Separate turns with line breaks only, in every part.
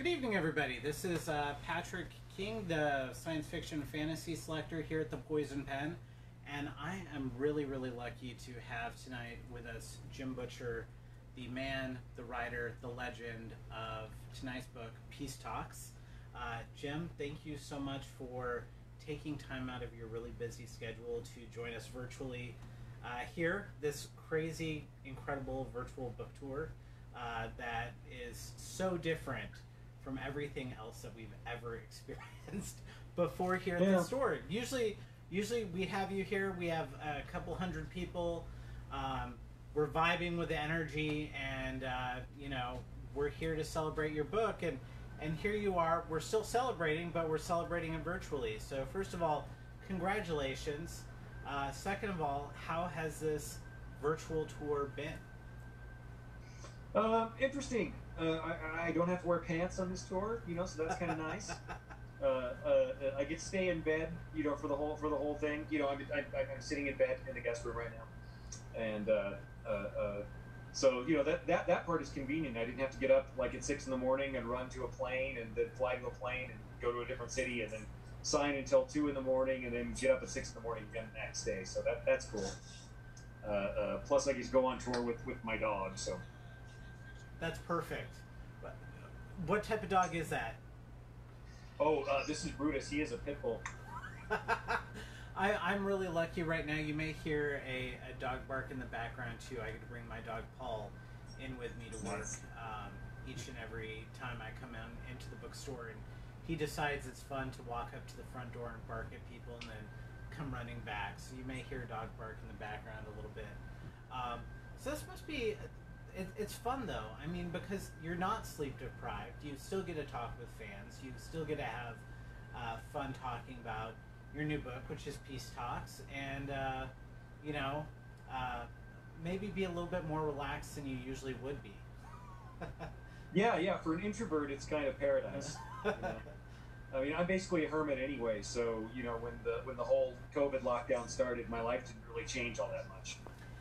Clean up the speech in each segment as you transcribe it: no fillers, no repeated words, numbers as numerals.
Good evening, everybody. This is Patrick King, the science fiction fantasy selector here at the Poison Pen, and I am really, really lucky to have tonight with us Jim Butcher, the man, the writer, the legend of tonight's book, Peace Talks. Jim, thank you so much for taking time out of your really busy schedule to join us virtually here, this crazy, incredible virtual book tour that is so different from everything else that we've ever experienced before here at the store. Usually we have you here. We have a couple hundred people. We're vibing with the energy, and you know, we're here to celebrate your book. And here you are. We're still celebrating, but we're celebrating it virtually. So first of all, congratulations. Second of all, how has this virtual tour been?
Interesting. I don't have to wear pants on this tour, you know, so that's kind of nice. I get to stay in bed, you know, for the whole thing. You know, I'm sitting in bed in the guest room right now, and so you know that part is convenient. I didn't have to get up like at 6 in the morning and run to a plane and then fly to a plane and go to a different city and then sign until 2 in the morning and then get up at 6 in the morning again the next day. So that's cool. Plus, I get to go on tour with my dog. So.
That's perfect. What type of dog is that?
Oh, this is Brutus. He is a pit bull.
I'm really lucky right now. You may hear a dog bark in the background too. I get to bring my dog Paul in with me to work each and every time I come into the bookstore, and he decides it's fun to walk up to the front door and bark at people and then come running back. So you may hear a dog bark in the background a little bit. So this must be... It's fun though. I mean, because you're not sleep deprived. You still get to talk with fans. You still get to have fun talking about your new book, which is Peace Talks, and you know, maybe be a little bit more relaxed than you usually would be.
Yeah. For an introvert, it's kind of paradise. You know? I mean, I'm basically a hermit anyway. So you know, when the whole COVID lockdown started, my life didn't really change all that much.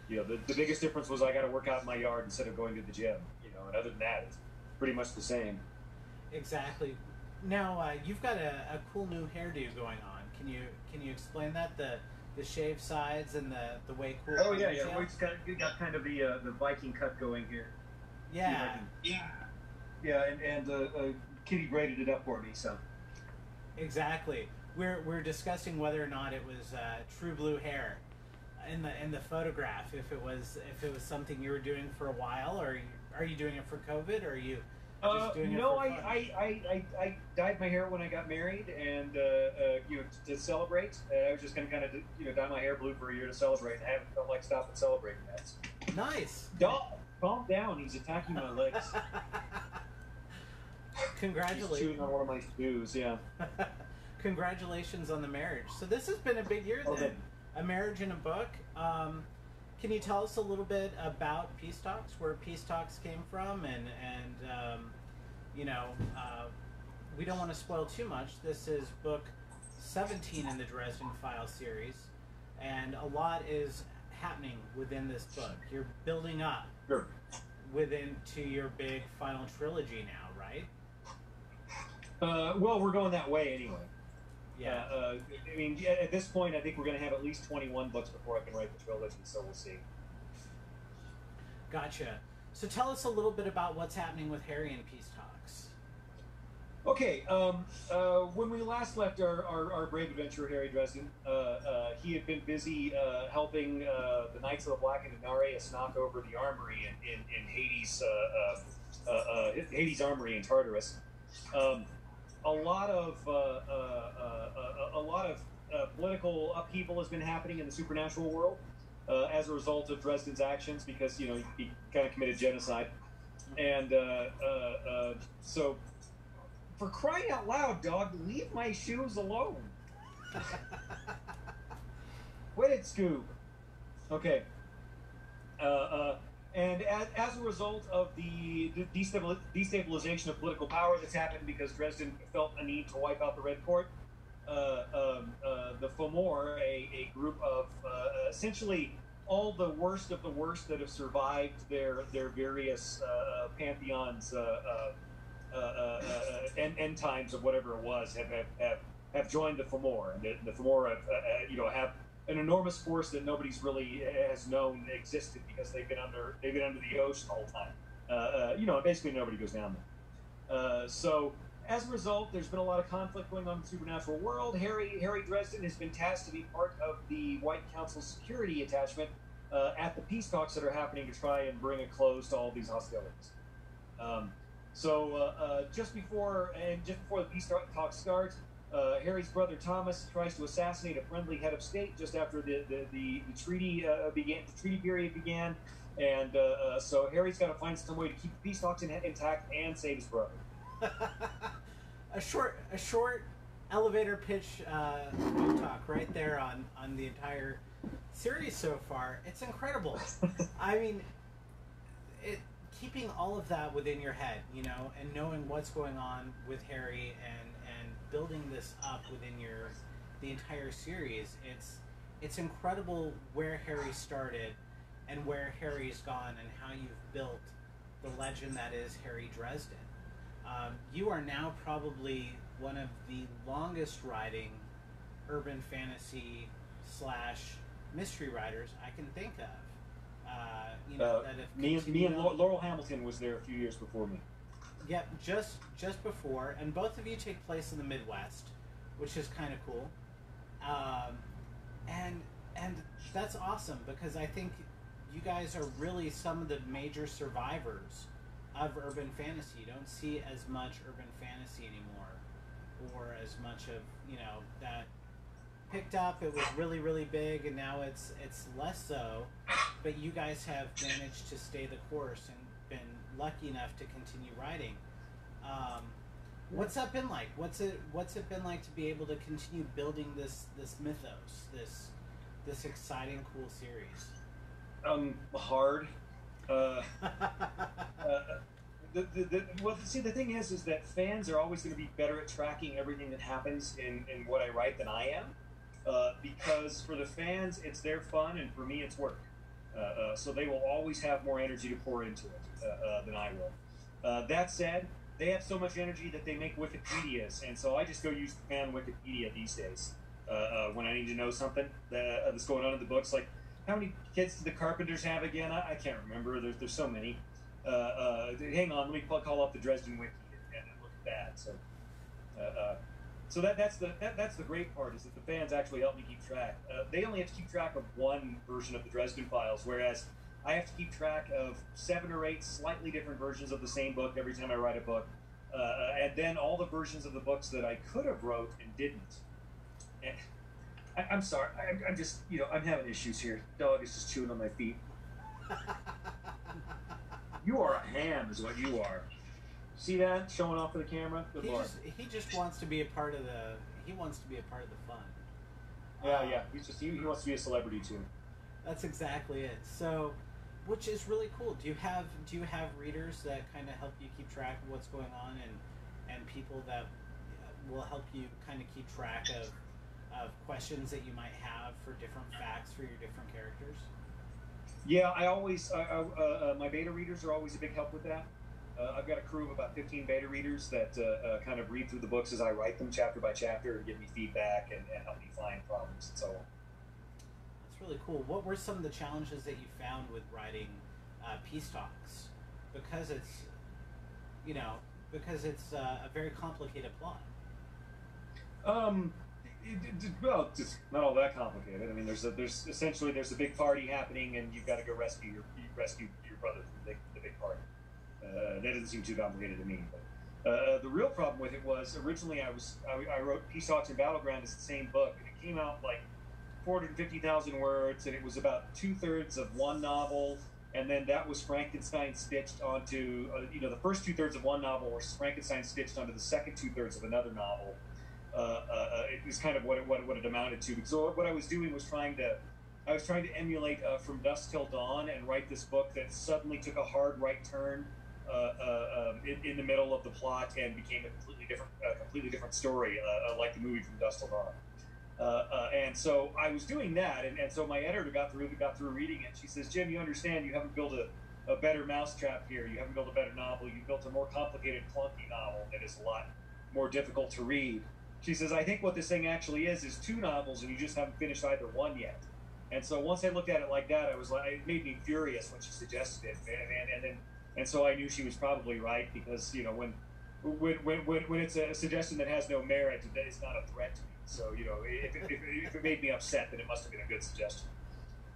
You know, the biggest difference was I got to work out in my yard instead of going to the gym. You know, and other than that, it's pretty much the same.
Exactly. Now you've got a cool new hairdo going on. Can you explain that, the shaved sides and the way cool?
Oh yeah. We got kind of the Viking cut going here.
Yeah.
Yeah, and Kitty braided it up for me. So.
Exactly. We're discussing whether or not it was true blue hair in the photograph, if it was something you were doing for a while, or are you doing it for COVID, or are you just doing it for fun?
I dyed my hair when I got married, and you know, to celebrate. I was just gonna kind of dye my hair blue for a year to celebrate, and I haven't felt like stopping celebrating that.
Nice.
Dog, calm down. He's attacking my legs.
Congratulations.
He's chewing on one of my shoes. Yeah.
Congratulations on the marriage. So this has been a big year then. A marriage and a book. Can you tell us a little bit about Peace Talks, where Peace Talks came from, and you know, we don't want to spoil too much. This is book 17 in the Dresden Files series, and a lot is happening within this book. You're building up to your big final trilogy now, right?
Well, we're going that way anyway.
Yeah.
I mean, at this point, I think we're going to have at least 21 books before I can write the trilogy, so we'll see.
Gotcha. So tell us a little bit about what's happening with Harry and Peace Talks.
Okay, when we last left our brave adventurer, Harry Dresden, he had been busy helping the Knights of the Black and Denare knock over the armory in Hades' Hades' armory in Tartarus. A lot of political upheaval has been happening in the supernatural world as a result of Dresden's actions, because you know he kind of committed genocide, and so for crying out loud, dog, leave my shoes alone. Quit it, Scoob. Okay. And as a result of the destabilization of political power that's happened because Dresden felt a need to wipe out the Red Court, the Fomor, a group of essentially all the worst of the worst that have survived their various pantheons end times of whatever it was have joined the Fomor, and the Fomor have an enormous force that nobody's really has known existed because they've been under the ocean the whole time. Basically nobody goes down there. So as a result, there's been a lot of conflict going on in the supernatural world. Harry Dresden has been tasked to be part of the White Council's security attachment at the peace talks that are happening to try and bring a close to all these hostilities. Just before the peace talks start, Harry's brother Thomas tries to assassinate a friendly head of state just after the treaty began. The treaty period began, and so Harry's got to find some way to keep the peace talks intact and save his brother.
a short elevator pitch talk right there on the entire series so far. It's incredible. I mean, keeping all of that within your head, and knowing what's going on with Harry and building this up within the entire series. It's incredible where Harry started and where Harry's gone and how you've built the legend that is Harry Dresden. You are now probably one of the longest writing urban fantasy / mystery writers I can think of. That have
me and Laurel Hamilton was there a few years before me.
Yep, just before, and both of you take place in the Midwest, which is kind of cool. And that's awesome because I think you guys are really some of the major survivors of urban fantasy. You don't see as much urban fantasy anymore, or as much of that picked up. It was really, really big, and now it's less so. But you guys have managed to stay the course and been lucky enough to continue writing. What's that been like? What's it been like to be able to continue building this mythos, this exciting, cool series?
Hard. The thing is that fans are always going to be better at tracking everything that happens in what I write than I am, because for the fans it's their fun, and for me it's work. So they will always have more energy to pour into it than I will. That said, they have so much energy that they make Wikipedias, and so I just go use the fan Wikipedia these days when I need to know something that's going on in the books. Like, how many kids do the Carpenters have again? I can't remember. There's so many. Hang on, let me call up the Dresden Wiki and look at that. So that's the great part, is that the fans actually help me keep track. They only have to keep track of one version of the Dresden Files, whereas I have to keep track of 7 or 8 slightly different versions of the same book every time I write a book, and then all the versions of the books that I could have wrote and didn't. And I'm sorry, I'm just, I'm having issues here. Dog is just chewing on my feet. You are a ham, is what you are. See that showing off for the camera? Good Lord.
He just wants to be a part of the. He wants to be a part of the fun.
Yeah. He wants to be a celebrity too.
That's exactly it. So, which is really cool. Do you have readers that kind of help you keep track of what's going on, and people that will help you kind of keep track of questions that you might have for different facts for your different characters?
Yeah, I always my beta readers are always a big help with that. I've got a crew of about 15 beta readers that kind of read through the books as I write them, chapter by chapter, and give me feedback and help me find problems and so on.
That's really cool. What were some of the challenges that you found with writing peace talks? Because it's a very complicated plot.
Well, it's not all that complicated. I mean, there's a big party happening, and you've got to go rescue your brother from the big party. That doesn't seem too complicated to me. But the real problem with it was, originally I wrote Peace Talks and Battleground as the same book, and it came out like 450,000 words, and it was about 2/3 of one novel, and then that was Frankenstein stitched onto the first 2/3 of one novel was Frankenstein stitched onto the second 2/3 of another novel. It was kind of what it amounted to. So what I was doing was trying to emulate From Dusk Till Dawn and write this book that suddenly took a hard right turn in the middle of the plot and became a completely different story, like the movie From Dusk Till Dawn. And so I was doing that, and so my editor got through reading it. She says, "Jim, you understand you haven't built a better mousetrap here. You haven't built a better novel. You built a more complicated, clunky novel that is a lot more difficult to read. She says, I think what this thing actually is 2 novels, and you just haven't finished either one yet. And so once I looked at it like that, I was like, it made me furious when she suggested it, and so I knew she was probably right, because when it's a suggestion that has no merit, it's not a threat to me. So if it made me upset, then it must have been a good suggestion.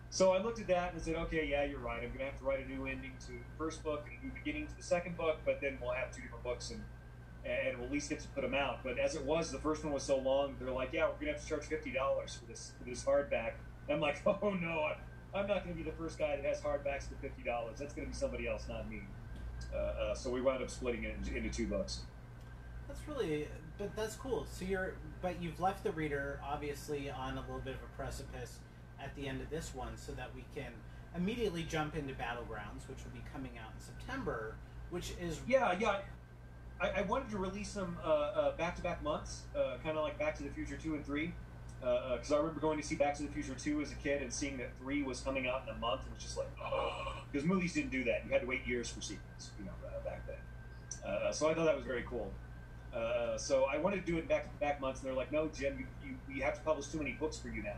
So I looked at that and said, okay, yeah, you're right. I'm going to have to write a new ending to the first book and a new beginning to the second book, but then we'll have 2 different books, and we'll at least get to put them out. But as it was, the first one was so long, they're like, yeah, we're going to have to charge $50 for this hardback. And I'm like, oh no, I'm not going to be the first guy that has hardbacks for $50. That's going to be somebody else, not me. So we wound up splitting it into 2 books.
But that's cool. So you've left the reader obviously on a little bit of a precipice at the end of this one, so that we can immediately jump into Battlegrounds, which will be coming out in September, which is...
Yeah. I wanted to release them back-to-back months, kind of like Back to the Future 2 and 3, because I remember going to see Back to the Future 2 as a kid and seeing that 3 was coming out in a month, and it was just like, oh, because movies didn't do that. You had to wait years for sequels, back then. So I thought that was very cool. So I wanted to do it in back-to-back months, and they're like, no, Jim, you have to publish too many books for you now.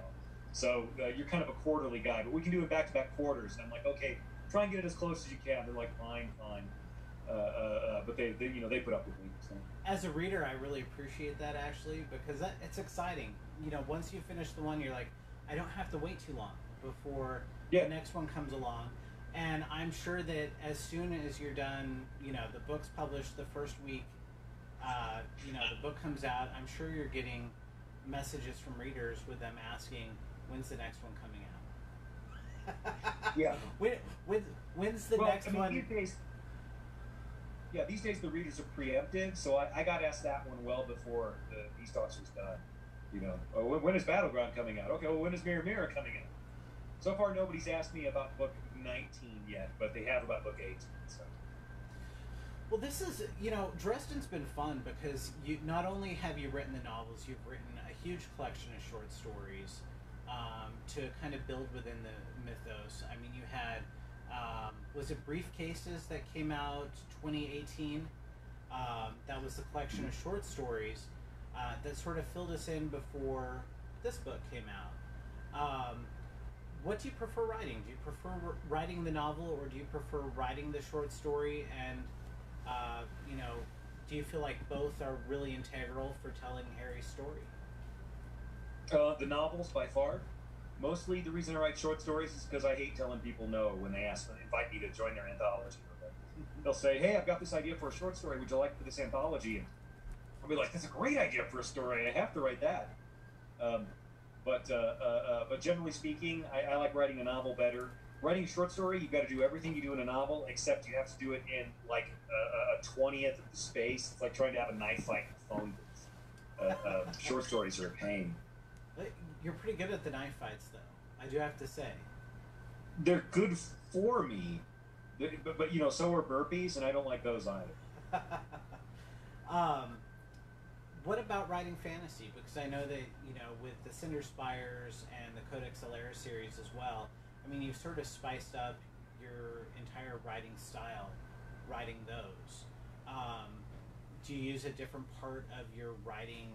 So you're kind of a quarterly guy, but we can do it back-to-back quarters. And I'm like, okay, try and get it as close as you can. They're like, fine. But they put up with me. So.
As a reader, I really appreciate that, actually, because it's exciting. Once you finish the one, you're like, I don't have to wait too long before the next one comes along. And I'm sure that as soon as you're done, the book's published the first week, the book comes out, I'm sure you're getting messages from readers with them asking, when's the next one coming out?
Yeah.
When's the next one?
These days the readers are preemptive, so I got asked that one well before the Peace Talks was done. When is Battleground coming out? Okay, well, when is Mirror Mirror coming out? So far, nobody's asked me about book 19 yet, but they have about book 18. So.
Well, this is, Dresden's been fun because not only have you written the novels, you've written a huge collection of short stories to kind of build within the mythos. I mean, you had, was it Briefcases that came out 2018? That was the collection of short stories that sort of filled us in before this book came out. What do you prefer writing? Do you prefer writing the novel, or do you prefer writing the short story? And do you feel like both are really integral for telling Harry's story?
The novels, by far. Mostly the reason I write short stories is because I hate telling people no when they invite me to join their anthology. They'll say, hey, I've got this idea for a short story. Would you like for this anthology? And I'll be like, that's a great idea for a story. I have to write that. But generally speaking, I like writing a novel better. Writing a short story, you've got to do everything you do in a novel, except you have to do it in like a 20th of the space. It's like trying to have a knife fight in a phone booth. Short stories are a pain.
You're pretty good at the knife fights, though, I do have to say.
They're good for me, but so are burpees, and I don't like those either.
What about writing fantasy? Because I know that, with the Cinder Spires and the Codex Alera series as well, I mean, you've sort of spiced up your entire writing style writing those. Do you use a different part of your writing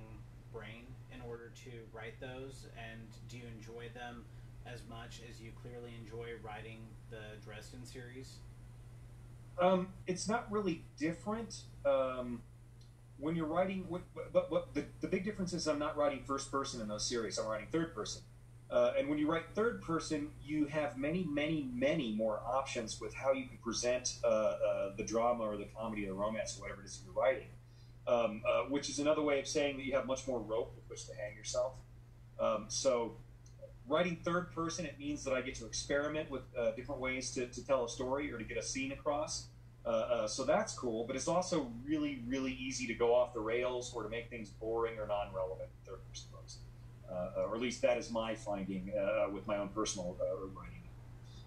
brain in order to write those? And do you enjoy them as much as you clearly enjoy writing the Dresden series?
It's not really different. When you're writing, but the big difference is I'm not writing first person in those series. I'm writing third person. And when you write third person, you have many, many, many more options with how you can present the drama or the comedy or the romance or whatever it is you're writing, which is another way of saying that you have much more rope with which to hang yourself. So writing third person, it means that I get to experiment with different ways to tell a story or to get a scene across. So that's cool, but it's also really, really easy to go off the rails or to make things boring or non-relevant in third person books. Or at least that is my finding with my own personal writing.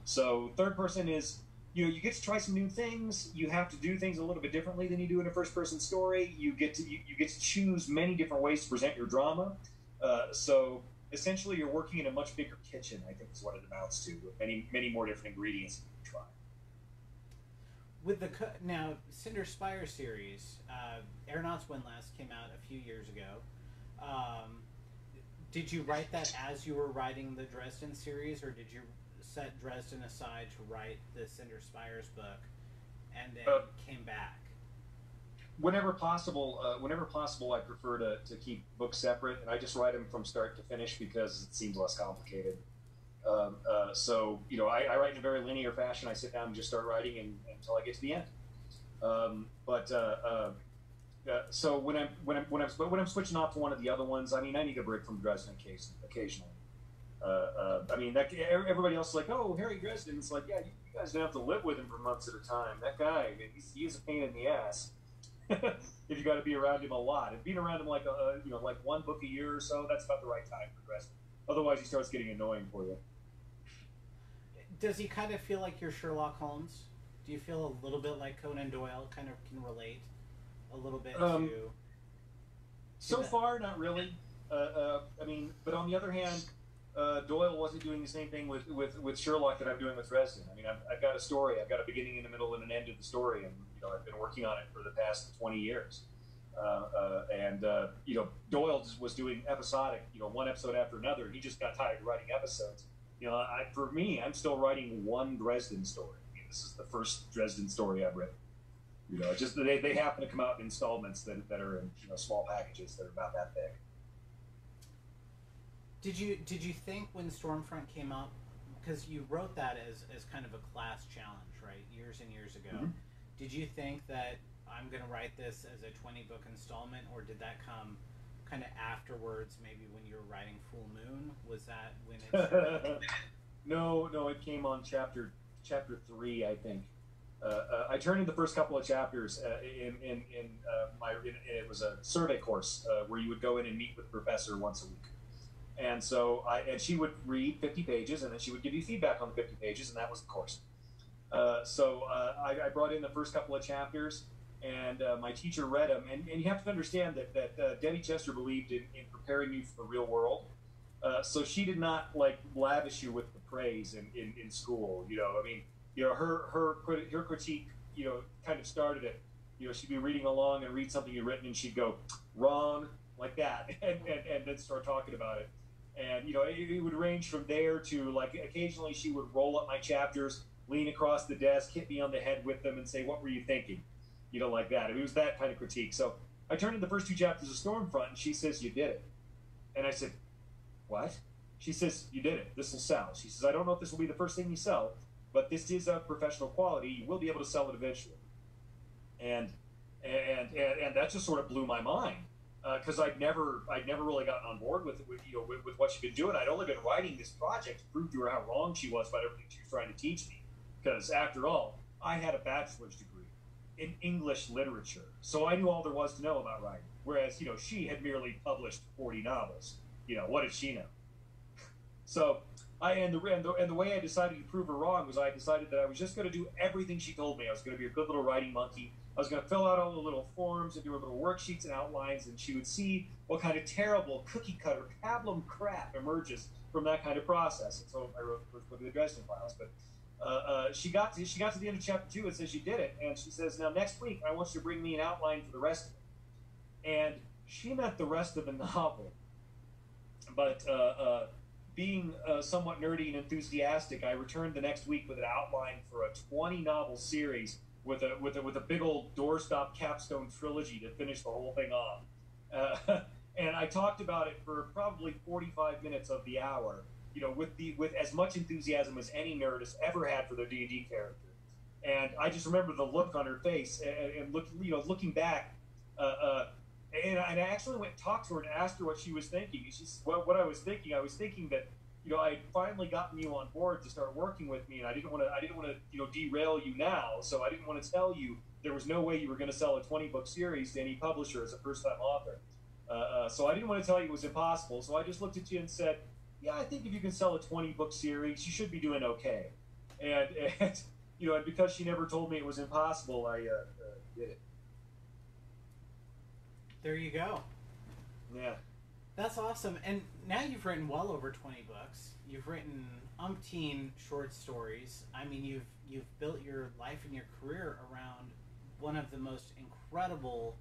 So third person is, you get to try some new things. You have to do things a little bit differently than you do in a first person story. You get to choose many different ways to present your drama. So essentially, you're working in a much bigger kitchen, I think is what it amounts to, with many, many more different ingredients you can try.
With the now Cinder Spire series, Aeronauts Aeronauts Windlass came out a few years ago. Did you write that as you were writing the Dresden series, or did you set Dresden aside to write the Cinder Spires book and then came back?
Whenever possible, I prefer to keep books separate, and I just write them from start to finish because it seems less complicated. So I write in a very linear fashion. I sit down and just start writing until I get to the end. So when I'm switching off to one of the other ones, I mean, I need a break from Dresden occasionally. I mean, everybody else is like, oh, Harry Dresden. It's like, yeah, you guys don't have to live with him for months at a time. That guy, he's a pain in the ass. If you got to be around him a lot, and being around him like one book a year or so, that's about the right time for Dresden. Otherwise, he starts getting annoying for you.
Does he kind of feel like your Sherlock Holmes? Do you feel a little bit like Conan Doyle? Kind of can relate a little bit to.
So far, not really. I mean, but on the other hand, Doyle wasn't doing the same thing with Sherlock that I'm doing with Dresden. I mean, I've got a story. I've got a beginning and a middle and an end of the story, and I've been working on it for the past 20 years. Doyle was doing episodic, one episode after another, and he just got tired of writing episodes. For me, I'm still writing one Dresden story. I mean, this is the first Dresden story I've written. Just they happen to come out in installments that are in small packages that are about that big.
Did you think when Stormfront came up, because you wrote that as kind of a class challenge, right, years and years ago,
Mm-hmm.
Did you think that I'm going to write this as a 20-book installment, or did that come kind of afterwards, maybe when you were writing Full Moon? Was that when it...
No, it came on chapter 3, I think. I turned in the first couple of chapters it was a survey course where you would go in and meet with the professor once a week. And so she would read 50 pages, and then she would give you feedback on the 50 pages, and that was the course. I brought in the first couple of chapters, and my teacher read them. And you have to understand that Debbie Chester believed in preparing you for the real world. So she did not lavish you with the praise in school. I mean, her critique, kind of started it. She'd be reading along and read something you'd written, and she'd go, wrong, like that, and then start talking about it. And it would range from there to occasionally she would roll up my chapters, lean across the desk, hit me on the head with them, and say, "What were you thinking?" Like that. It was that kind of critique. So I turned in the first 2 chapters of Stormfront, and she says, "You did it." And I said, "What?" She says, "You did it. This will sell." She says, "I don't know if this will be the first thing you sell, but this is of professional quality. You will be able to sell it eventually." And that just sort of blew my mind. Because I'd never really gotten on board with what she'd been doing. I'd only been writing this project to prove to her how wrong she was about everything she was trying to teach me. Because after all, I had a bachelor's degree in English literature, so I knew all there was to know about writing. Whereas she had merely published 40 novels. What did she know? So the way I decided to prove her wrong was I decided that I was just going to do everything she told me. I was going to be a good little writing monkey. I was going to fill out all the little forms and do her little worksheets and outlines, and she would see what kind of terrible cookie-cutter pablum crap emerges from that kind of process. And so I wrote the first book of the Dresden Files. But she got to the end of chapter 2 and says she did it, and she says, "Now next week I want you to bring me an outline for the rest of it." And she meant the rest of the novel. But being somewhat nerdy and enthusiastic, I returned the next week with an outline for a 20-novel series with a big old doorstop capstone trilogy to finish the whole thing off. And I talked about it for probably 45 minutes of the hour, with as much enthusiasm as any nerd has ever had for their D&D character. And I just remember the look on her face, and looking back, and I actually went and talked to her and asked her what she was thinking. And she said, "What I was thinking that I had finally gotten you on board to start working with me, and I didn't want to derail you now. So I didn't want to tell you there was no way you were going to sell a 20-book series to any publisher as a first-time author. So I didn't want to tell you it was impossible. So I just looked at you and said, yeah, I think if you can sell a 20-book series, you should be doing okay." And because she never told me it was impossible, I did it.
There you go.
Yeah.
That's awesome. And now you've written well over 20 books. You've written umpteen short stories. I mean, you've built your life and your career around one of the most incredible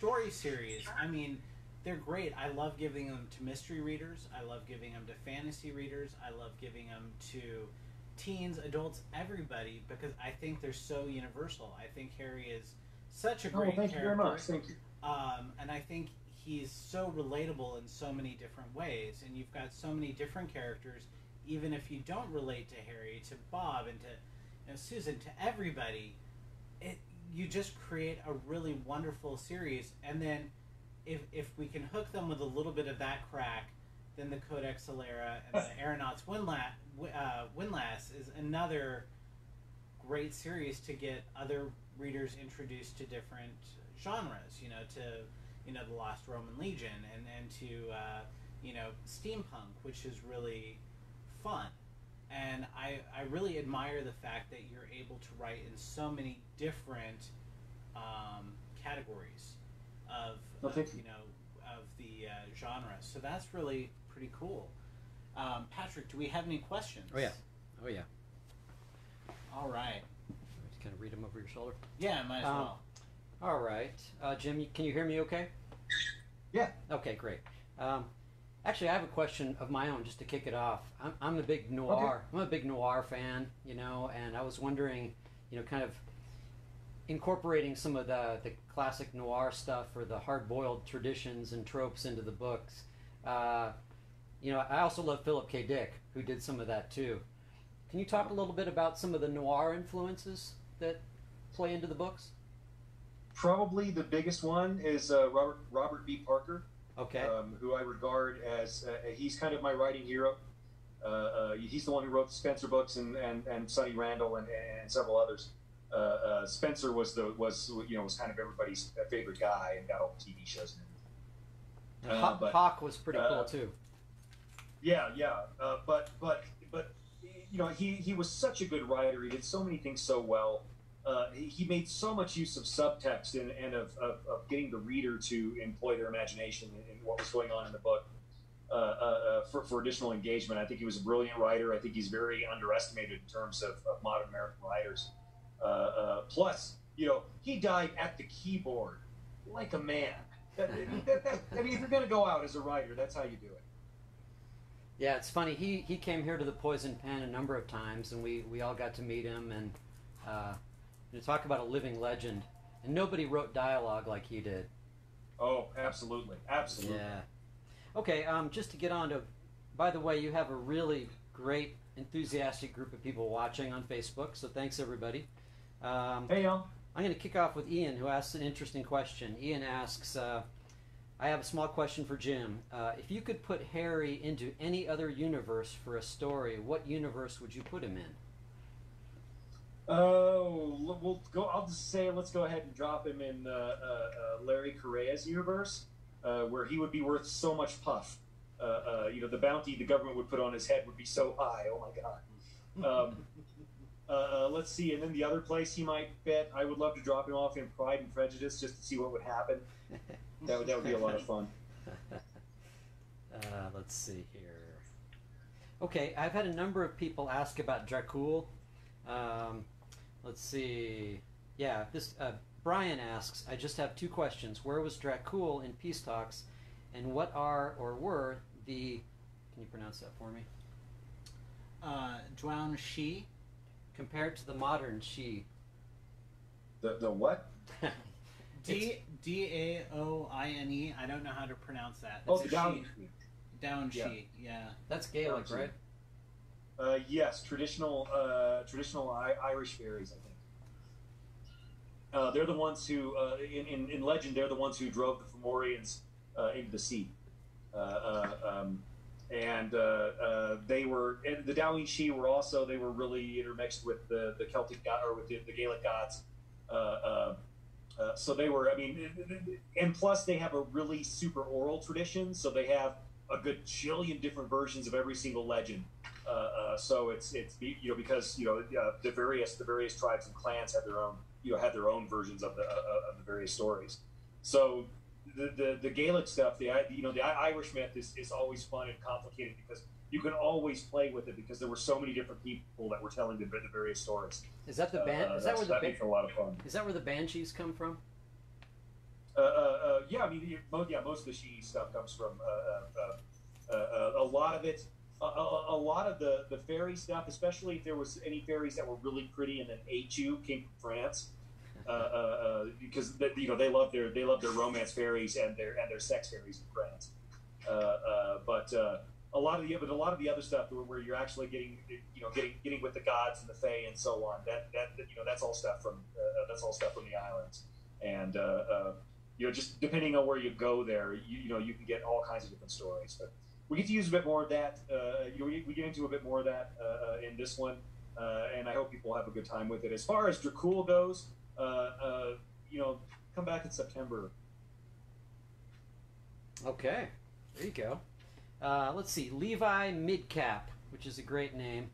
story series, I mean, they're great. I love giving them to mystery readers. I love giving them to fantasy readers. I love giving them to teens, adults, everybody, because I think they're so universal. I think Harry is such a great
thank
character.
you very much. Thank you.
And I think he's so relatable in so many different ways. And you've got so many different characters, even if you don't relate to Harry, to Bob, and to Susan, to everybody. You just create a really wonderful series. And then if we can hook them with a little bit of that crack, then the Codex Alera and the Aeronauts Windlass is another great series to get other readers introduced to different genres, to the Lost Roman Legion and to steampunk, which is really fun. And I really admire the fact that you're able to write in so many different categories of the genre. So that's really pretty cool. Patrick, do we have any questions?
Oh yeah.
All right.
Just kind of read them over your shoulder.
Yeah, might as well.
All right, Jim, can you hear me okay?
Yeah.
Okay, great. Actually, I have a question of my own just to kick it off. I'm a big noir.
Okay.
I'm a big noir fan, and I was wondering, kind of incorporating some of the classic noir stuff or the hard-boiled traditions and tropes into the books. I also love Philip K. Dick, who did some of that too. Can you talk a little bit about some of the noir influences that play into the books?
Probably the biggest one is Robert B. Parker.
Okay.
Who I regard as he's kind of my writing hero. He's the one who wrote the Spencer books and Sonny Randall and several others. Spencer was kind of everybody's favorite guy and got all the TV shows and everything.
Hawk was pretty cool too.
Yeah. But he was such a good writer. He did so many things so well. He made so much use of subtext and of getting the reader to employ their imagination in what was going on in the book for additional engagement. I think he was a brilliant writer. I think he's very underestimated in terms of modern American writers. Plus, he died at the keyboard like a man. I mean, if you're going to go out as a writer, that's how you do it.
Yeah, it's funny. He came here to the Poison Pen a number of times, and we all got to meet him and talk about a living legend. And nobody wrote dialogue like he did.
Oh, absolutely.
Yeah. Okay, just to get on to, by the way, you have a really great, enthusiastic group of people watching on Facebook, so thanks everybody.
Hey, y'all.
I'm going to kick off with Ian, who asks an interesting question. Ian asks, I have a small question for Jim. If you could put Harry into any other universe for a story, what universe would you put him in?
Oh, we'll go. I'll just say, let's go ahead and drop him in Larry Correa's universe, where he would be worth so much puff. The bounty the government would put on his head would be so high. Oh my God. Let's see, and then the other place he might fit, I would love to drop him off in Pride and Prejudice just to see what would happen. That would be a lot of fun.
Let's see here. Okay, I've had a number of people ask about Dracul. Let's see. Yeah, this Brian asks, I just have two questions. Where was Dracul in peace talks, and what are or were the... Can you pronounce that for me?
Zhuang Shi.
Compared to the modern Shi.
The what?
Daoine. I don't know how to pronounce that.
Oh, the Down.
Down Shi. Yeah.
That's Gaelic, right?
Yes, traditional Irish fairies, I think. They're the ones who, in legend, they're the ones who drove the Fomorians into the sea. They were, and the Daoine Shi were also, they were really intermixed with the Celtic god, or with the Gaelic gods. So they were, I mean, and plus they have a really super oral tradition, so they have a good jillion different versions of every single legend. So it's because the various tribes and clans had their own versions of the various stories. So the Gaelic stuff, the Irish myth is always fun and complicated because you can always play with it because there were so many different people that were telling the various stories.
Is that the band?
That makes it a lot of fun.
Is that where the Banshees come from?
Yeah, I mean, most of the she stuff comes from a lot of it. A lot of the fairy stuff, especially if there was any fairies that were really pretty and then ate you, came from France. Because they love their romance fairies and their sex fairies in France. But a lot of the other stuff where you're actually getting with the gods and the fae and so on. That's all stuff from the islands. And just depending on where you go there, you can get all kinds of different stories. But we get to use a bit more of that. We get into a bit more of that in this one, and I hope people have a good time with it. As far as Dracul goes, come back in September.
Okay, there you go. Let's see. Levi Midcap, which is a great name,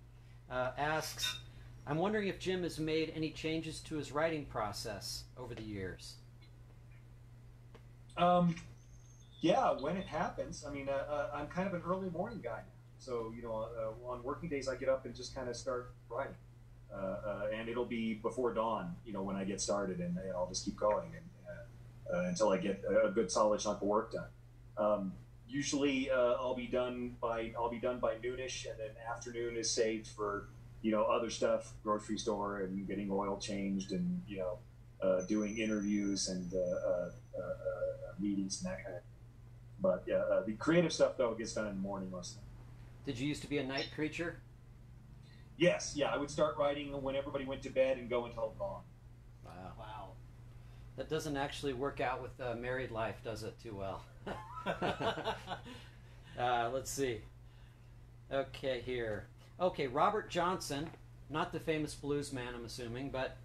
asks, I'm wondering if Jim has made any changes to his writing process over the years.
Yeah, when it happens. I mean, I'm kind of an early morning guy now. So, on working days, I get up and just kind of start writing. And it'll be before dawn, when I get started, and I'll just keep going until I get a good solid chunk of work done. Usually, I'll be done by noonish, and then afternoon is saved for other stuff, grocery store and getting oil changed, and doing interviews and meetings and that kind of. But yeah, the creative stuff though gets done in the morning mostly.
Did you used to be a night creature?
Yes, yeah, I would start writing when everybody went to bed and go until dawn.
Wow. That doesn't actually work out with married life, does it, too well? Let's see. Okay, here. Okay, Robert Johnson, not the famous blues man, I'm assuming, but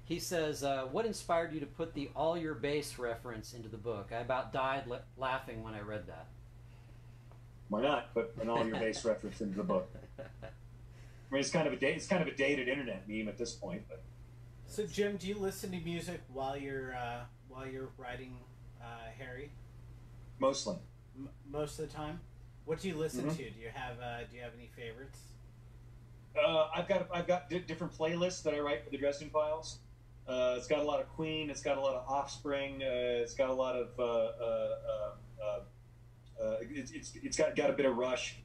he says, what inspired you to put the All Your Bass reference into the book? I about died laughing when I read that.
Why not put an All Your Bass reference into the book? I mean, it's kind of a dated internet meme at this point. But
so, Jim, do you listen to music while you're writing Harry?
Mostly.
Most of the time. What do you listen to? Do you have any favorites?
I've got different playlists that I write for the Dresden Files. It's got a lot of Queen. It's got a lot of Offspring. It's got a lot of it's got a bit of Rush.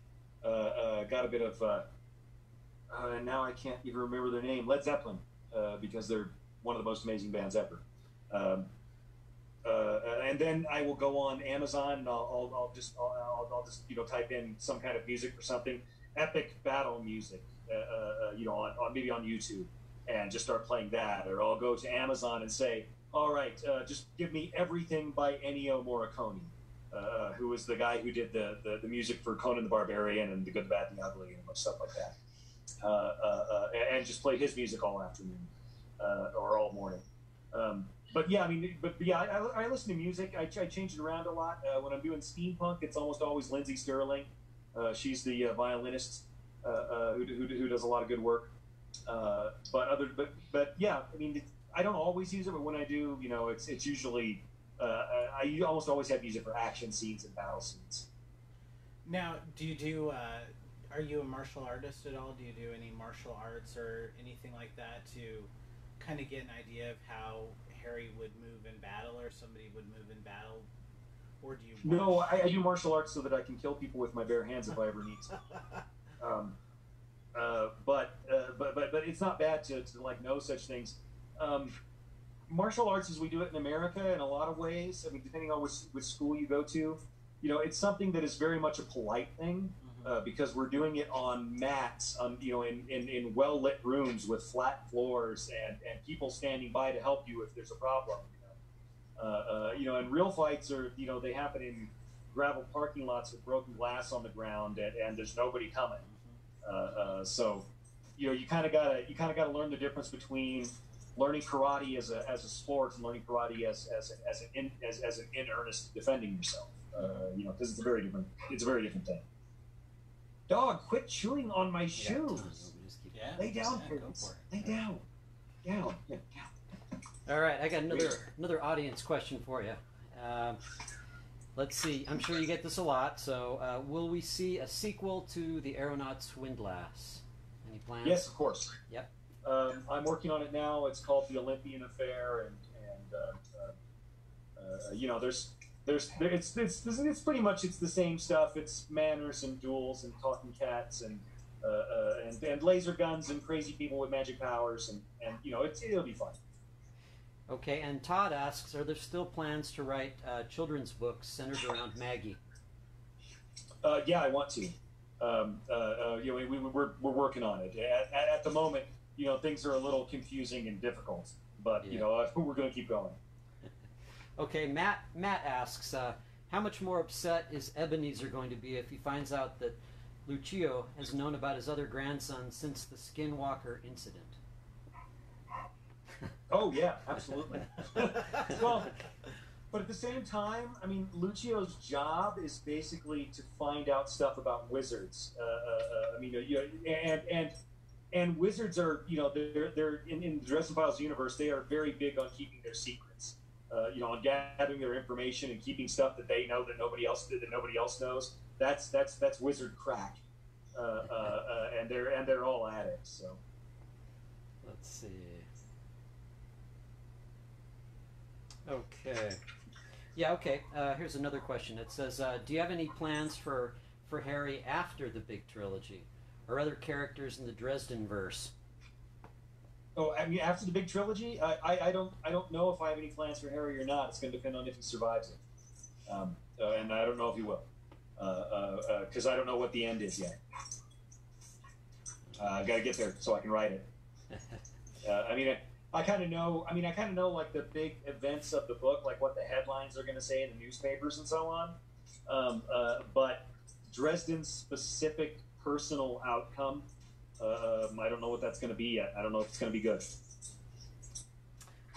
Got a bit of now I can't even remember their name. Led Zeppelin, because they're one of the most amazing bands ever. And then I will go on Amazon and I'll just type in some kind of music or something, epic battle music, maybe on YouTube, and just start playing that. Or I'll go to Amazon and say, all right, just give me everything by Ennio Morricone, who was the guy who did the music for Conan the Barbarian and The Good, the Bad, and the Ugly, and stuff like that. And just play his music all afternoon or all morning. But yeah, I listen to music. I change it around a lot. When I'm doing steampunk, it's almost always Lindsay Sterling. She's the violinist who does a lot of good work. But yeah, I mean, I don't always use it, but when I do, it's usually I almost always have music for action scenes and battle scenes.
Now, do you do? Are you a martial artist at all? Do you do any martial arts or anything like that to kind of get an idea of how Harry would move in battle, or somebody would move in battle? Or do you?
No, I do martial arts so that I can kill people with my bare hands if I ever need to. But it's not bad to like know such things. Martial arts, as we do it in America, in a lot of ways. I mean, depending on which school you go to, it's something that is very much a polite thing. Because we're doing it on mats, in well lit rooms with flat floors and people standing by to help you if there's a problem. And real fights are they happen in gravel parking lots with broken glass on the ground and there's nobody coming. So you kind of gotta learn the difference between learning karate as a sport and learning karate as an in earnest defending yourself. Because it's a very different thing. Dog, quit chewing on my shoes.
Yeah.
Lay down, Prince. Lay down. Down.
All right, I got another audience question for you. Let's see. I'm sure you get this a lot. So, will we see a sequel to the Aeronauts Windlass? Any plans?
Yes, of course.
Yep.
I'm working on it now. It's called The Olympian Affair, and It's pretty much it's the same stuff. It's manners and duels and talking cats and laser guns and crazy people with magic powers and it'll be fun.
Okay, and Todd asks, are there still plans to write children's books centered around Maggie?
Yeah, I want to. We're working on it. At the moment, things are a little confusing and difficult, but we're going to keep going.
Okay, Matt asks, how much more upset is Ebenezer going to be if he finds out that Lucio has known about his other grandson since the Skinwalker incident?
Oh yeah, absolutely. Well, but at the same time, I mean, Lucio's job is basically to find out stuff about wizards. And wizards are, they're in the Dresden Files universe. They are very big on keeping their secrets. On gathering their information and keeping stuff that they know that nobody else knows. That's wizard crack. And they're all addicts. So
let's see. Okay. Yeah, okay. Here's another question. It says, do you have any plans for Harry after the big trilogy? Or other characters in the Dresden verse?
Oh, I mean, after the big trilogy? I don't know if I have any plans for Harry or not. It's going to depend on if he survives it. And I don't know if he will. Because I don't know what the end is yet. I've got to get there so I can write it. I kind of know like the big events of the book, like what the headlines are going to say in the newspapers and so on. But Dresden's specific personal outcome, I don't know what that's going to be yet. I don't know if it's going to be good.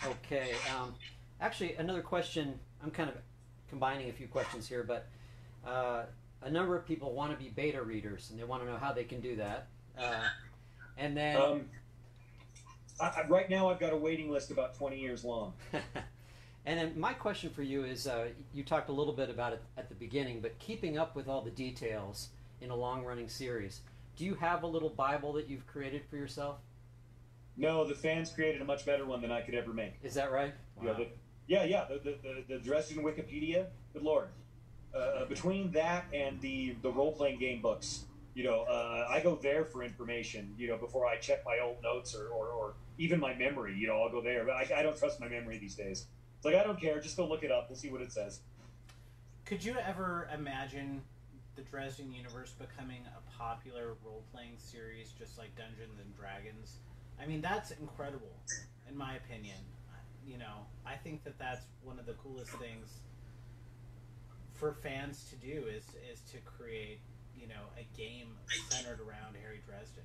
Okay. Actually, another question. I'm kind of combining a few questions here, but a number of people want to be beta readers, and they want to know how they can do that. And then...
right now, I've got a waiting list about 20 years long.
And then my question for you is, you talked a little bit about it at the beginning, but keeping up with all the details in a long-running series, do you have a little Bible that you've created for yourself?
No, the fans created a much better one than I could ever make.
Is that right?
Wow. The Dresden Wikipedia, good Lord. Between that and the role-playing game books, I go there for information, before I check my old notes or even my memory, I'll go there. But I don't trust my memory these days. It's like, I don't care, just go look it up, we'll see what it says.
Could you ever imagine the Dresden universe becoming a popular role-playing series just like Dungeons and Dragons? I mean, that's incredible, in my opinion. I think that that's one of the coolest things for fans to do is to create a game centered around Harry Dresden.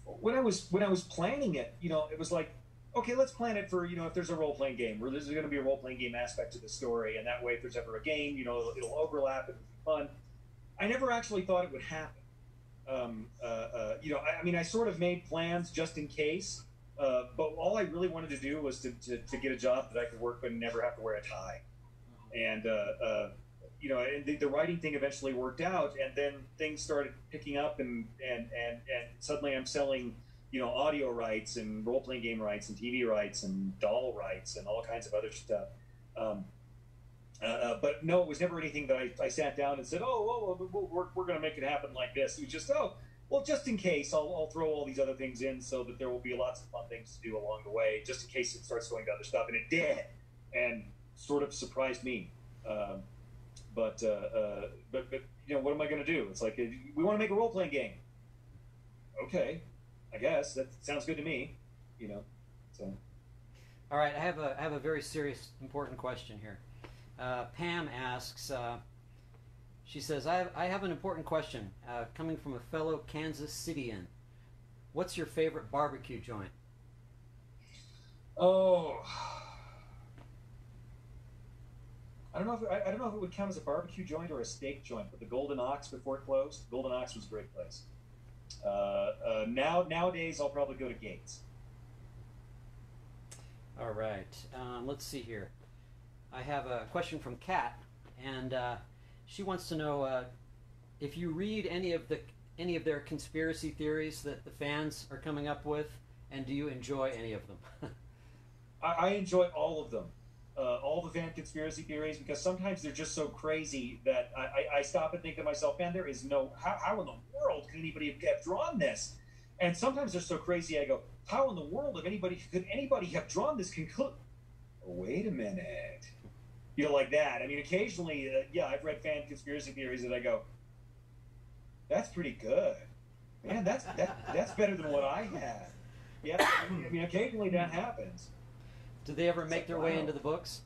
When I was planning it, it was like, okay, let's plan it for, if there's a role-playing game, where there's going to be a role-playing game aspect to the story, and that way if there's ever a game, it'll overlap, it'll be fun. I never actually thought it would happen. I sort of made plans just in case, but all I really wanted to do was to get a job that I could work but never have to wear a tie. And, and the writing thing eventually worked out, and then things started picking up, and suddenly I'm selling, audio rights and role-playing game rights and TV rights and doll rights and all kinds of other stuff. But no, it was never anything that I sat down and said, we're going to make it happen like this. It was just, just in case, I'll throw all these other things in so that there will be lots of fun things to do along the way, just in case it starts going to other stuff. And it did, and sort of surprised me. But what am I going to do? It's like, we want to make a role-playing game. Okay, I guess that sounds good to me. So.
All right, I have a very serious, important question here. Pam asks. She says, I have an important question coming from a fellow Kansas Cityan. What's your favorite barbecue joint?
Oh. I don't know if it would count as a barbecue joint or a steak joint, but the Golden Ox before it closed, Golden Ox was a great place. Nowadays, I'll probably go to Gates.
All right. Let's see here. I have a question from Kat, and she wants to know if you read any of their conspiracy theories that the fans are coming up with, and do you enjoy any of them?
I enjoy all of them. all the fan conspiracy theories, because sometimes they're just so crazy that I stop and think to myself, man, there is no, how in the world could anybody have drawn this? And sometimes they're so crazy, I go, how in the world could anybody have drawn this conclusion? Wait a minute. You know, like that. I mean, occasionally, yeah, I've read fan conspiracy theories that I go, that's pretty good. Man, that's better than what I had. Yeah, I mean, occasionally that happens.
Do they ever make their way into the books?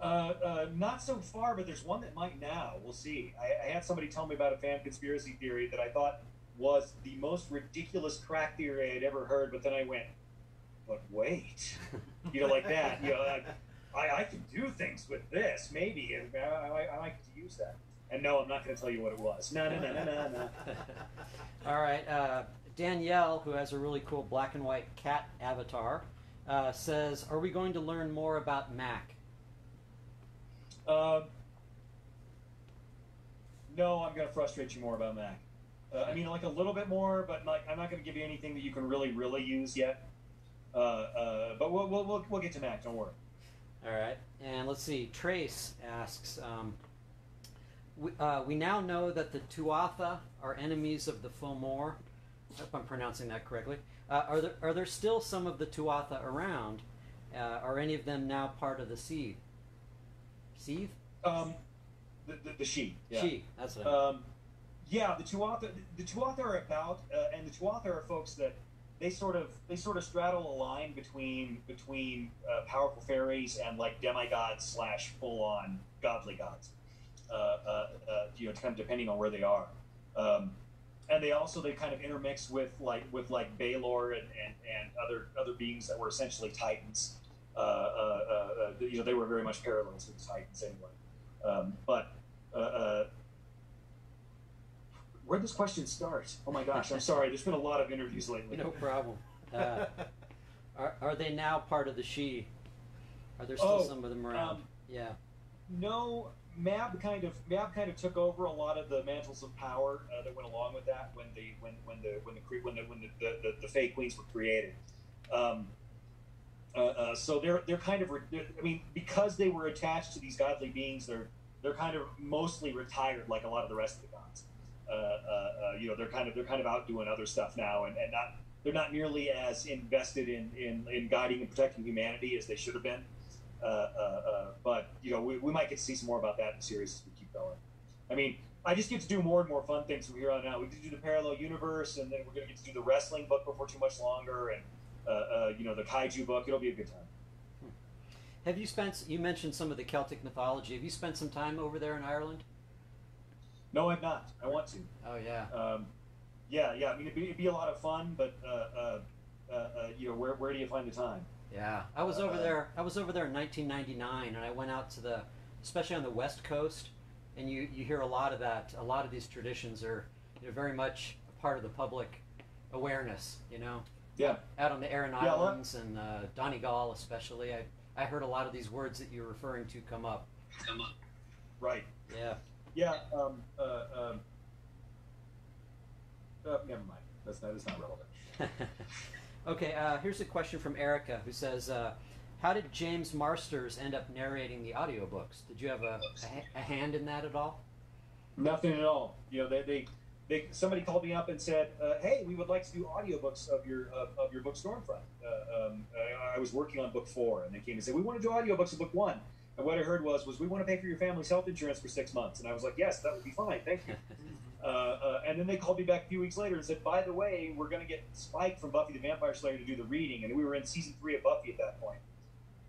Not so far, but there's one that might now. We'll see. I had somebody tell me about a fan conspiracy theory that I thought was the most ridiculous crack theory I'd ever heard, but then I went, but wait. You know, like that. You know, I can do things with this, maybe, and I like to use that. And no, I'm not going to tell you what it was. No.
All right. Danielle, who has a really cool black and white cat avatar, says, are we going to learn more about Mac?
No, I'm going to frustrate you more about Mac. I mean, like a little bit more, but like I'm not going to give you anything that you can really use yet. But we'll get to Mac. Don't worry.
All right. And let's see. Trace asks, we now know that the Tuatha are enemies of the Fomor. I hope I'm pronouncing that correctly. Are there still some of the Tuatha around? Are any of them now part of the Seed? Seed?
The She. Yeah.
She. That's what I mean.
Yeah, the Tuatha are about, and the Tuatha are folks that they sort of straddle a line between powerful fairies and like demigods / full on godly gods. You know, kind of depending on where they are. And they kind of intermix with Baelor and other beings that were essentially Titans. You know, they were very much parallels to the Titans anyway. Where'd this question start? Oh my gosh, I'm sorry. There's been a lot of interviews lately.
No problem. Are they now part of the She? Are there still some of them around? Yeah.
No, Mab kind of took over a lot of the mantles of power that went along with that when the Fae Queens were created. So they're kind of, I mean, because they were attached to these godly beings, they're kind of mostly retired like a lot of the rest of the gods. You know, they're kind of out doing other stuff now, and they're not nearly as invested in guiding and protecting humanity as they should have been. But you know, we might get to see some more about that in the series as we keep going. I mean, I just get to do more and more fun things from here on out. We get to do the parallel universe, and then we're going to get to do the wrestling book before too much longer, and you know, the kaiju book. It'll be a good time.
Have you mentioned some of the Celtic mythology. Have you spent some time over there in Ireland?
No, I've not. I want to.
Oh yeah.
Yeah. I mean, it'd be a lot of fun, but you know, where do you find the time?
Yeah, I was over there. I was over there in 1999, and I went out to especially on the West Coast, and you hear a lot of that. A lot of these traditions are, you know, very much a part of the public awareness. You know.
Yeah.
Out on the Aeronauts and Donegal, especially, I heard a lot of these words that you're referring to come up.
Right.
Yeah.
Yeah. Never mind. That's not relevant.
Okay. Here's a question from Erica, who says, "How did James Marsters end up narrating the audiobooks? Did you have a hand in that at all?"
Nothing at all. You know, somebody called me up and said, "Hey, we would like to do audiobooks of your book Stormfront." I was working on book 4, and they came and said, "We want to do audiobooks of book 1." And what I heard was we want to pay for your family's health insurance for 6 months. And I was like, yes, that would be fine. Thank you. And then they called me back a few weeks later and said, by the way, we're going to get Spike from Buffy the Vampire Slayer to do the reading. And we were in season 3 of Buffy at that point.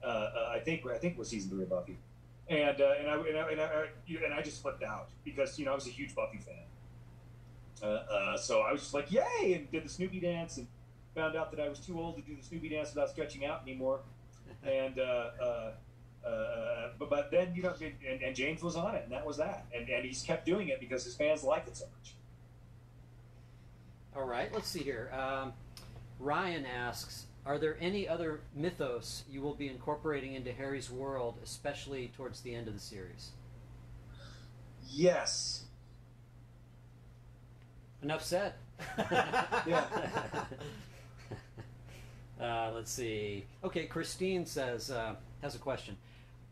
I think it was season 3 of Buffy. And I just flipped out because, you know, I was a huge Buffy fan. So I was just like, yay, and did the Snoopy dance and found out that I was too old to do the Snoopy dance without stretching out anymore. And but then, you know, and James was on it, and that was that. And he's kept doing it because his fans liked it so much.
All right, let's see here. Ryan asks, are there any other mythos you will be incorporating into Harry's world, especially towards the end of the series?
Yes.
Enough said.
Yeah.
Let's see. Okay, Christine says, has a question.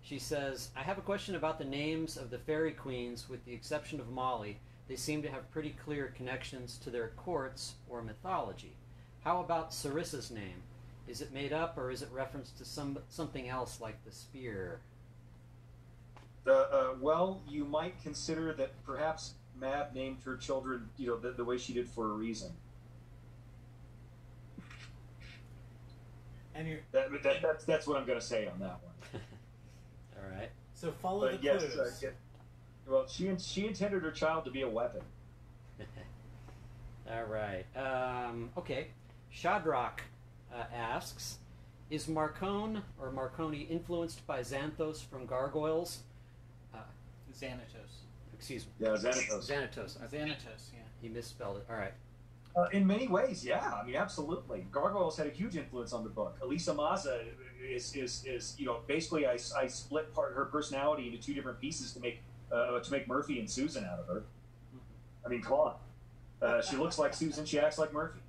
She says, I have a question about the names of the fairy queens, with the exception of Molly. They seem to have pretty clear connections to their courts or mythology. How about Sarissa's name? Is it made up, or is it referenced to something else like the spear?
Well, you might consider that perhaps Mab named her children, the way she did for a reason.
And
that's what I'm going to say on that one.
All right.
So follow the clues.
Well, she intended her child to be a weapon.
All right. Okay. Shadrach asks, is Marcone or Marconi influenced by Xanthos from Gargoyles?
Xanatos.
Excuse me.
Yeah, Xanatos.
Xanatos.
Xanatos, yeah.
He misspelled it. All right.
In many ways, yeah. I mean, absolutely. Gargoyles had a huge influence on the book. Elisa Maza is basically I split her personality into two different pieces to make Murphy and Susan out of her. I mean, come on. She looks like Susan. She acts like Murphy.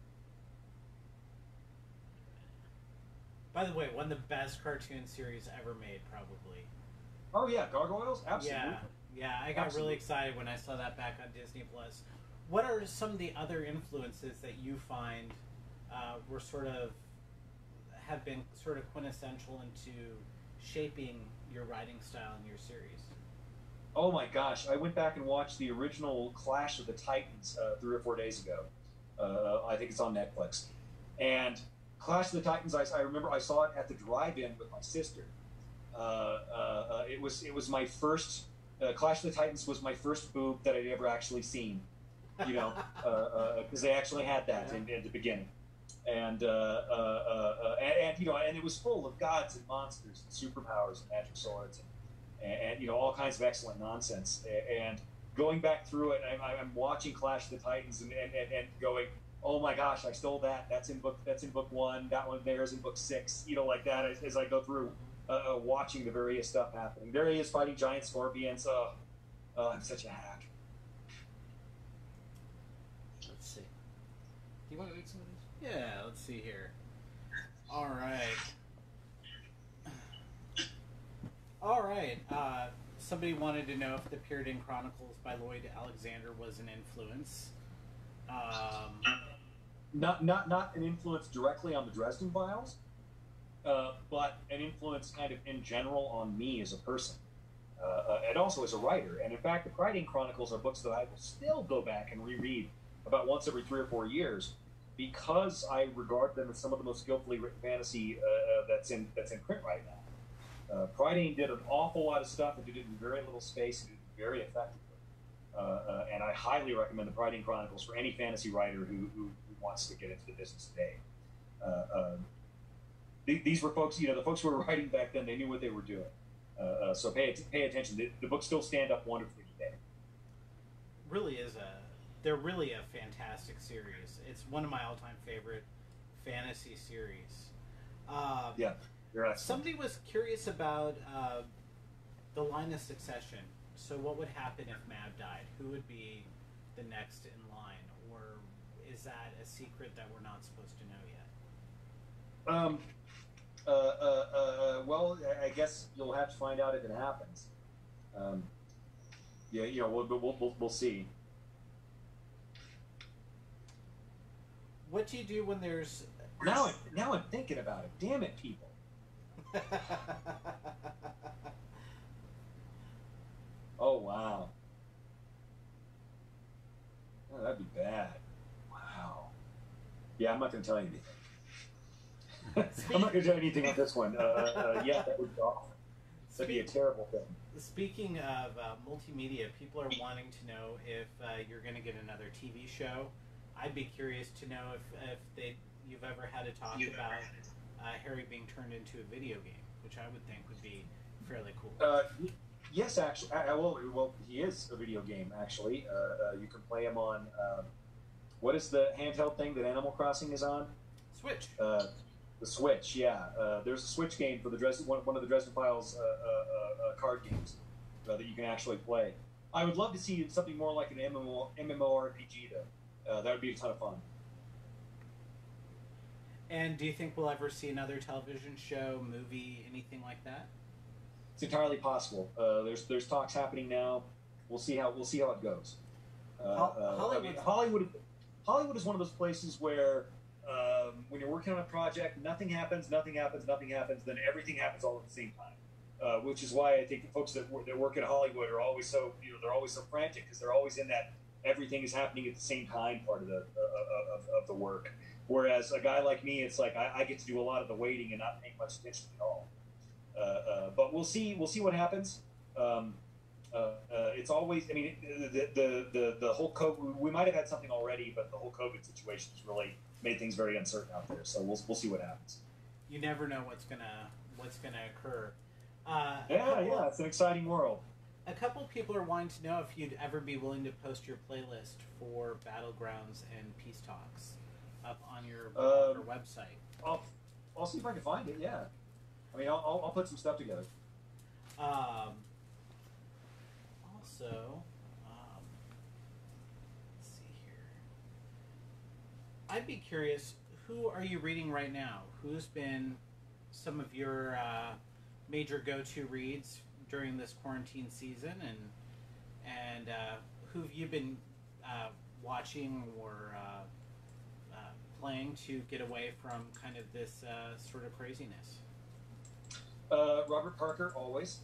By the way, one of the best cartoon series ever made, probably.
Oh yeah, Gargoyles, absolutely.
Yeah. I got really excited when I saw that back on Disney Plus. What are some of the other influences that you find have been sort of quintessential into shaping your writing style in your series?
Oh my gosh, I went back and watched the original Clash of the Titans 3 or 4 days ago. I think it's on Netflix. And Clash of the Titans, I remember I saw it at the drive-in with my sister. It was my first. Clash of the Titans was my first boob that I'd ever actually seen. Because they actually had that in the beginning, and it was full of gods and monsters and superpowers and magic swords and all kinds of excellent nonsense. And going back through it, I'm watching Clash of the Titans and going, oh my gosh, I stole that. That's in book 1. That one there's in book 6. Like that as I go through watching the various stuff happening. There he is fighting giant scorpions. I'm such a hack.
Let's see. Do you want to read some of these?
Yeah, let's see here. All right. Somebody wanted to know if the Puritan Chronicles by Lloyd Alexander was an influence.
Not an influence directly on the Dresden Files, but an influence kind of in general on me as a person, and also as a writer. And in fact, the Puritan Chronicles are books that I will still go back and reread about once every 3 or 4 years, because I regard them as some of the most skillfully written fantasy that's in print right now. Prydain did an awful lot of stuff and did it in very little space and did it very effectively. And I highly recommend the Prydain Chronicles for any fantasy writer who wants to get into the business today. These were folks, the folks who were writing back then, they knew what they were doing. So pay attention. The books still stand up wonderfully today.
They're really a fantastic series. It's one of my all-time favorite fantasy series.
Yeah, you're excellent.
Somebody was curious about the line of succession. So what would happen if Mab died? Who would be the next in line? Or is that a secret that we're not supposed to know yet?
Well, I guess you'll have to find out if it happens. We'll see.
What do you do when there's...
Now I'm thinking about it. Damn it, people. Oh, wow. Oh, that'd be bad. Wow. Yeah, I'm not going to tell you anything. I'm not going to tell you anything on this one. Yeah, that would be awful. That'd be a terrible thing.
Speaking of multimedia, people are wanting to know if you're going to get another TV show. I'd be curious to know if you've ever had a talk about Harry being turned into a video game, which I would think would be fairly cool.
Yes, actually. Well, he is a video game, actually. You can play him on... what is the handheld thing that Animal Crossing is on?
Switch.
The Switch, yeah. There's a Switch game for the one of the Dresden Files card games that you can actually play. I would love to see something more like an MMORPG, though. That would be a ton of fun.
And do you think we'll ever see another television show, movie, anything like that?
It's entirely possible. There's talks happening now. We'll see how it goes. Hollywood is one of those places where when you're working on a project, nothing happens, then everything happens all at the same time. Which is why I think the folks that work at Hollywood are always so they're always so frantic, because they're always in that everything is happening at the same time part of the work. Whereas a guy like me, it's like I get to do a lot of the waiting and not paying much attention at all. But we'll see what happens. It's always, I mean, the whole COVID, we might have had something already, but the whole COVID situation has really made things very uncertain out there. So we'll see what happens.
You never know what's gonna occur.
Yeah, it's an exciting world.
A couple people are wanting to know if you'd ever be willing to post your playlist for Battlegrounds and Peace Talks up on your blog or website.
I'll see if I can find it. Yeah, I mean, I'll put some stuff together.
Also, let's see here. I'd be curious, who are you reading right now? Who's been some of your major go-to reads during this quarantine season, and who have you been watching or playing to get away from kind of this sort of craziness?
Robert Parker, always.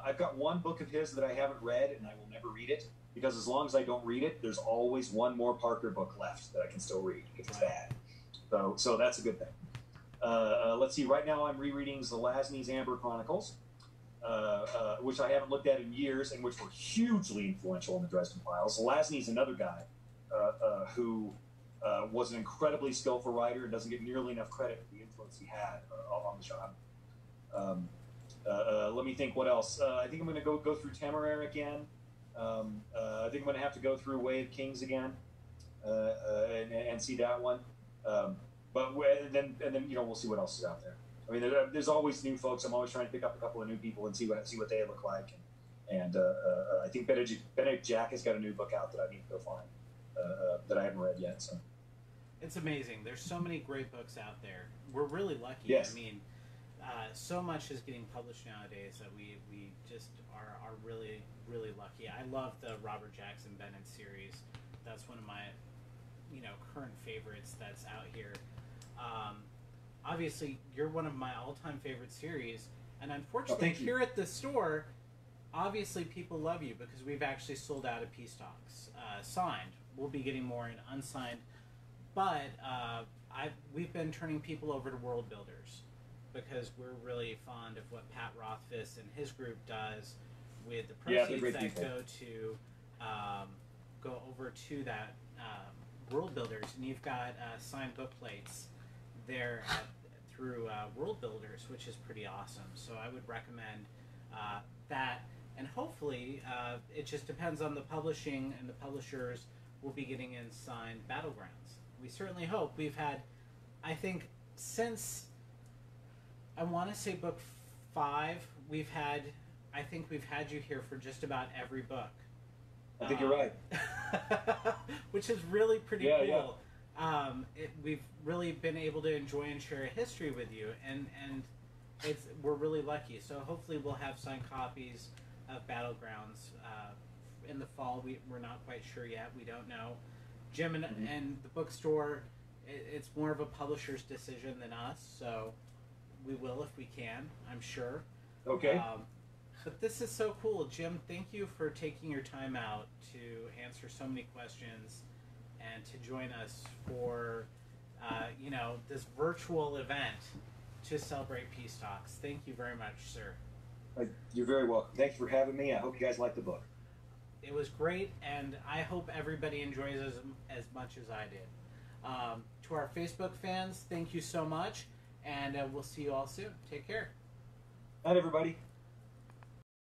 I've got one book of his that I haven't read, and I will never read it, because as long as I don't read it, there's always one more Parker book left that I can still read if it's bad. So that's a good thing. Let's see, right now I'm rereading Zelazny's Amber Chronicles, which I haven't looked at in years and which were hugely influential in the Dresden Files. Zelazny's another guy who was an incredibly skillful writer and doesn't get nearly enough credit for the influence he had on the genre. Let me think what else. I think I'm going to go through Temeraire again. I think I'm going to have to go through Way of Kings again and see that one. But then we'll see what else is out there. I mean, there's always new folks. I'm always trying to pick up a couple of new people and see what they look like. And I think Benedict Jack has got a new book out that I need to go find that I haven't read yet. So
it's amazing. There's so many great books out there. We're really lucky.
Yes.
I mean, so much is getting published nowadays that we just are really, really lucky. I love the Robert Jackson Bennett series. That's one of my current favorites that's out here. Obviously, you're one of my all-time favorite series, and unfortunately, here at the store, obviously people love you because we've actually sold out of Peace Talks signed. We'll be getting more in unsigned, but we've been turning people over to World Builders because we're really fond of what Pat Rothfuss and his group does with the proceeds that go over to that World Builders, and you've got signed book plates there through World Builders, which is pretty awesome. So I would recommend that, and hopefully it just depends on the publishing, and the publishers will be getting in signed Battlegrounds. We certainly hope. We've had, I think, since I want to say book 5, we've had you here for just about every book.
I think you're right.
Which is really pretty cool.
Yeah.
We've really been able to enjoy and share a history with you, and we're really lucky. So hopefully we'll have signed copies of Battlegrounds in the fall. We're not quite sure yet. We don't know. Jim and the bookstore, it's more of a publisher's decision than us, so we will if we can, I'm sure.
Okay.
But this is so cool. Jim, thank you for taking your time out to answer so many questions and to join us for, this virtual event to celebrate Peace Talks. Thank you very much, sir.
You're very welcome. Thank you for having me. I hope you guys like the book.
It was great, and I hope everybody enjoys as much as I did. To our Facebook fans, thank you so much, and we'll see you all soon. Take care.
Night, everybody.